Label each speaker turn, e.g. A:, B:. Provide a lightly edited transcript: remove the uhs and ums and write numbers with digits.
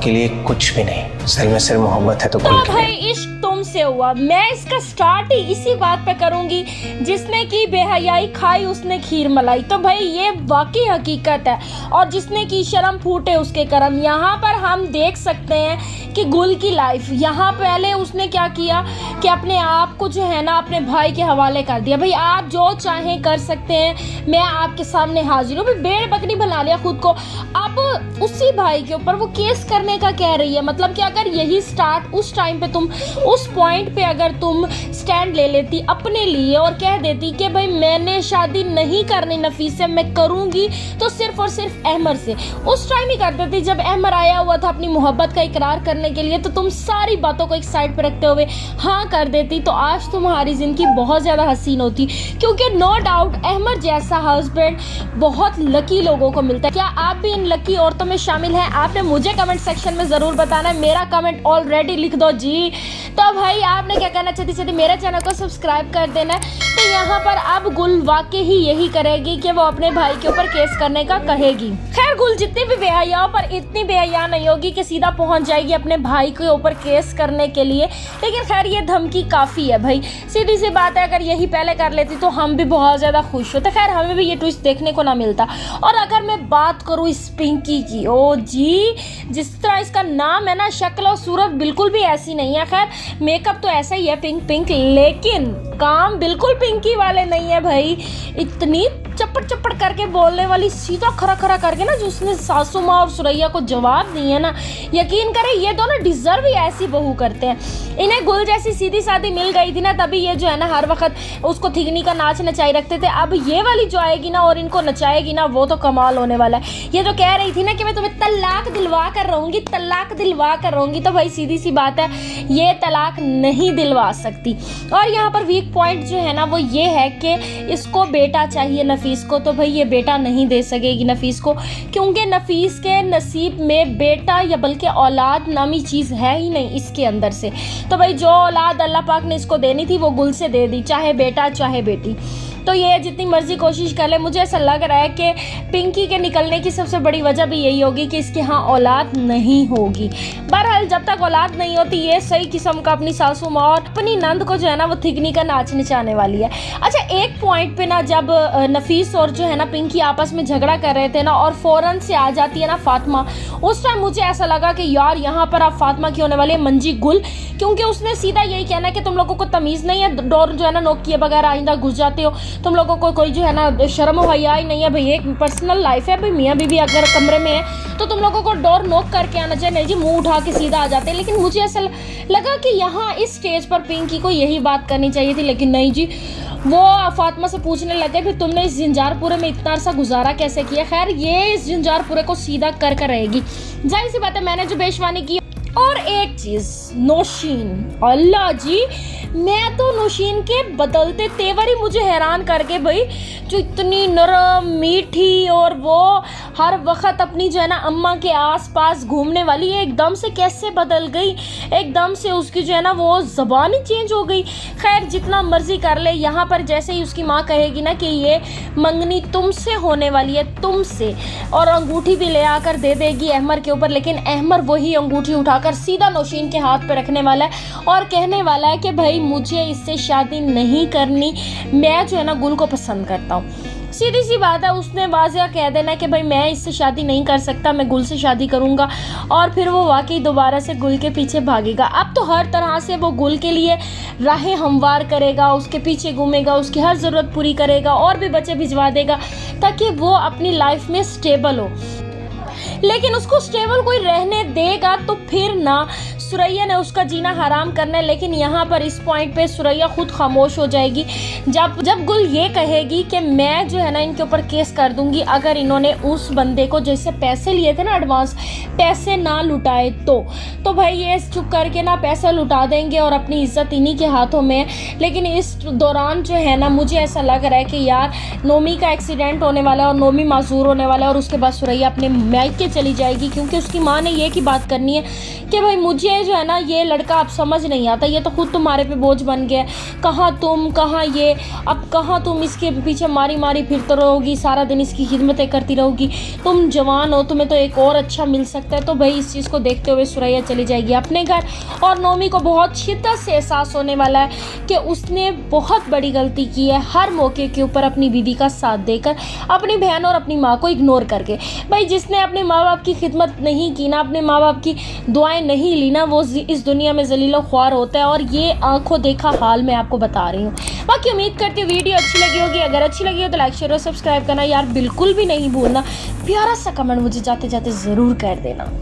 A: के लिए कुछ भी नहीं, दिल में सिर्फ मोहब्बत है तो
B: तो भाई इश्क तुमसे हुआ। मैं इसका स्टार्ट ही इसी बात पे करूंगी, जिसने की बेहयाई खाई उसने खीर मलाई। तो भाई ये वाकई हकीकत है, और जिसने की शर्म फूटे उसके करम। यहाँ पर हम देख सकते हैं कि गुल की लाइफ, यहाँ पहले उसने क्या किया कि अपने आप को जो है ना अपने भाई के हवाले कर दिया। भाई आप जो चाहें कर सकते हैं, मैं आपके सामने हाजिर हूँ। भाई भेड़ बकरी बना लिया खुद को। अब उसी भाई के ऊपर वो केस करने का कह रही है। मतलब कि अगर यही स्टार्ट उस टाइम पे तुम उस पॉइंट पे अगर तुम स्टैंड ले लेती अपने लिए और कह देती कि भाई मैंने शादी नहीं करनी नफीस से, मैं करूंगी तो सिर्फ और सिर्फ अहमर से, उस टाइम ही कर देती जब अहमर आया हुआ था अपनी मोहब्बत का इकरार करने के लिए, तो तुम सारी बातों को एक साइड पे रखते हुए हाँ कर देती, तो आज तुम्हारी जिंदगी बहुत ज़्यादा हसीन होती। क्योंकि नो डाउट अहमर जैसा हस्बैंड बहुत लकी लोगों को मिलता है। क्या आप भी इन लकी औरतों में शामिल हैं? आपने मुझे कमेंट सेक्शन में ज़रूर बताना है। मेरा कमेंट ऑलरेडी लिख दो जी। तो भाई आपने क्या करना, छेती मेरे चैनल को सब्सक्राइब कर देना है। तो यहाँ पर अब गुल वाकई ही यही करेगी कि वो अपने भाई के ऊपर केस करने का कहेगी। खैर गुल जितनी भी बेहया पर इतनी बेहया नहीं होगी कि सीधा पहुंच जाएगी अपने भाई के ऊपर केस करने के लिए। लेकिन खैर ये धमकी काफ़ी है भाई, सीधी सी बात है। अगर यही पहले कर लेती तो हम भी बहुत ज़्यादा खुश होते। खैर हमें भी ये ट्विस्ट देखने को ना मिलता। और अगर मैं बात करूँ इस पिंकी की, ओ जी जिस तरह इसका नाम है ना, शक्ल और सूरत बिल्कुल भी ऐसी नहीं है। खैर मेकअप तो ऐसा ही है पिंक पिंक, लेकिन काम बिल्कुल पिंकी वाले नहीं है भाई। इतनी चप्पड़ चप्पड़ करके बोलने वाली, सीधा खरा खरा करके ना जो उसने सासू माँ और सुरैया को जवाब दिए ना, यकीन करें ये दोनों डिजर्व ही ऐसी बहू करते हैं। इन्हें गुल जैसी सीधी सादी मिल गई थी ना, तभी ये जो है ना हर वक्त उसको थिगनी का नाच नचाई रखते थे। अब ये वाली जो आएगी ना और इनको नचाएगी ना, वो तो कमाल होने वाला है। ये जो कह रही थी ना कि मैं तुम्हें तलाक दिलवा कर रहूंगी, तलाक दिलवा कर रहूंगी, तो भाई सीधी सी बात है ये तलाक नहीं दिलवा सकती। और यहाँ पर वीक पॉइंट जो है ना वो ये है कि इसको बेटा चाहिए नफीस को, तो भाई ये बेटा नहीं दे सकेगी नफीस को, क्योंकि नफीस के नसीब में बेटा या बल्कि औलाद नामी चीज़ है ही नहीं इसके अंदर से। तो भाई जो औलाद अल्लाह पाक ने इसको देनी थी वो गुल से दे दी, चाहे बेटा चाहे बेटी। तो ये जितनी मर्जी कोशिश कर ले, मुझे ऐसा लग रहा है कि पिंकी के निकलने की सबसे बड़ी वजह भी यही होगी कि इसके यहाँ औलाद नहीं होगी। बहरहाल जब तक औलाद नहीं होती ये सही किस्म का अपनी सासू माँ और अपनी नंद को जो है ना वो थिगनी का नाच नचाने वाली है। अच्छा एक पॉइंट पे ना जब नफीस और जो है ना पिंकी आपस में झगड़ा कर रहे थे ना और फौरन से आ जाती है ना फातिमा, उस टाइम मुझे ऐसा लगा कि यार यहाँ पर आप फातिमा की होने वाली है मंजी गुल, क्योंकि उसने सीधा यही कहना कि तुम लोगों को तमीज़ नहीं है, डोर जो है ना नोक किए बगैर आइंदा घुस जाते हो, तुम लोगों को कोई जो है ना शर्म हया ही नहीं है। भाई एक पर्सनल लाइफ है, भाई मियाँ बीवी अगर कमरे में है तो तुम लोगों को डोर नोक करके आना चाहिए, नहीं जी मुंह उठा के सीधा आ जाते हैं। लेकिन मुझे ऐसा लगा कि यहाँ इस स्टेज पर पिंकी को यही बात करनी चाहिए थी, लेकिन नहीं जी, वो फातिमा से पूछने लगे फिर तुमने इस जंजारपुरे में इतना अरसा गुजारा कैसे किया। खैर ये इस जंजारपुरे को सीधा कर रहेगी, जाहिर सी बात है मैंने जो बेशवानी की। और एक चीज़ नौशीन, अल्लाह जी मैं तो नौशीन के बदलते तेवर ही मुझे हैरान करके, भाई जो इतनी नरम मीठी और वो हर वक्त अपनी जो है ना अम्मा के आसपास घूमने वाली, एकदम से कैसे बदल गई, एकदम से उसकी जो है ना वो ज़बान ही चेंज हो गई। खैर जितना मर्जी कर ले, यहाँ पर जैसे ही उसकी माँ कहेगी ना कि ये मंगनी तुमसे होने वाली है, तुमसे, और अंगूठी भी ले आकर दे देगी अहमर के ऊपर, लेकिन अहमर वही अंगूठी उठाकर सीधा नौशीन के हाथ पे रखने वाला है और कहने वाला है कि भाई मुझे इससे शादी नहीं करनी, मैं जो है ना गुल को पसंद करता हूँ। सीधी सी बात है, उसने वाज़िया कह देना कि भाई मैं इससे शादी नहीं कर सकता, मैं गुल से शादी करूँगा, और फिर वो वाकई दोबारा से गुल के पीछे भागेगा। अब तो हर तरह से वो गुल के लिए राहें हमवार करेगा, उसके पीछे घूमेगा, उसकी हर ज़रूरत पूरी करेगा और भी बच्चे भिजवा देगा ताकि वो अपनी लाइफ में स्टेबल हो। लेकिन उसको स्टेबल कोई रहने देगा तो फिर ना सुरैया ने उसका जीना हराम करना है। लेकिन यहाँ पर इस पॉइंट पे सुरैया खुद खामोश हो जाएगी जब गुल ये कहेगी कि मैं जो है ना इनके ऊपर केस कर दूंगी अगर इन्होंने उस बंदे को जैसे पैसे लिए थे ना एडवांस, पैसे ना लुटाए तो तो भाई ये चुप करके ना पैसा लुटा देंगे और अपनी इज्जत इन्हीं के हाथों में है। लेकिन इस दौरान जो है ना मुझे ऐसा लग रहा है कि यार नोमी का एक्सीडेंट होने वाला है और नोमी माजूर होने वाला है और उसके बाद सुरैया अपने मायके चली जाएगी, क्योंकि उसकी माँ ने ये की बात करनी है कि भाई मुझे जो है ना ये लड़का अब समझ नहीं आता, ये तो खुद तुम्हारे पे बोझ बन गया, कहाँ तुम कहाँ ये, अब कहाँ तुम इसके पीछे मारी मारी फिरते रहोगी, सारा दिन इसकी खिदमतें करती रहोगी, तुम जवान हो, तुम्हें तो एक और अच्छा मिल सकता है। तो भाई इस चीज़ को देखते हुए सुरैया चली जाएगी अपने घर और नोमी को बहुत शिद्दत से एहसास होने वाला है कि उसने बहुत बड़ी गलती की है, हर मौके के ऊपर अपनी बीवी का साथ देकर, अपनी बहन और अपनी माँ को इग्नोर करके। भाई जिसने अपने माँ बाप की खिदमत नहीं की ना, अपने माँ बाप की दुआएं नहीं ली ना, वो इस दुनिया में जलीलो ख्वार होता है, और ये आंखों देखा हाल मैं आपको बता रही हूँ। बाकी उम्मीद करती हूँ वीडियो अच्छी लगी होगी, अगर अच्छी लगी हो तो लाइक शेयर और सब्सक्राइब करना यार बिल्कुल भी नहीं भूलना, प्यारा सा कमेंट मुझे जाते जाते ज़रूर कर देना।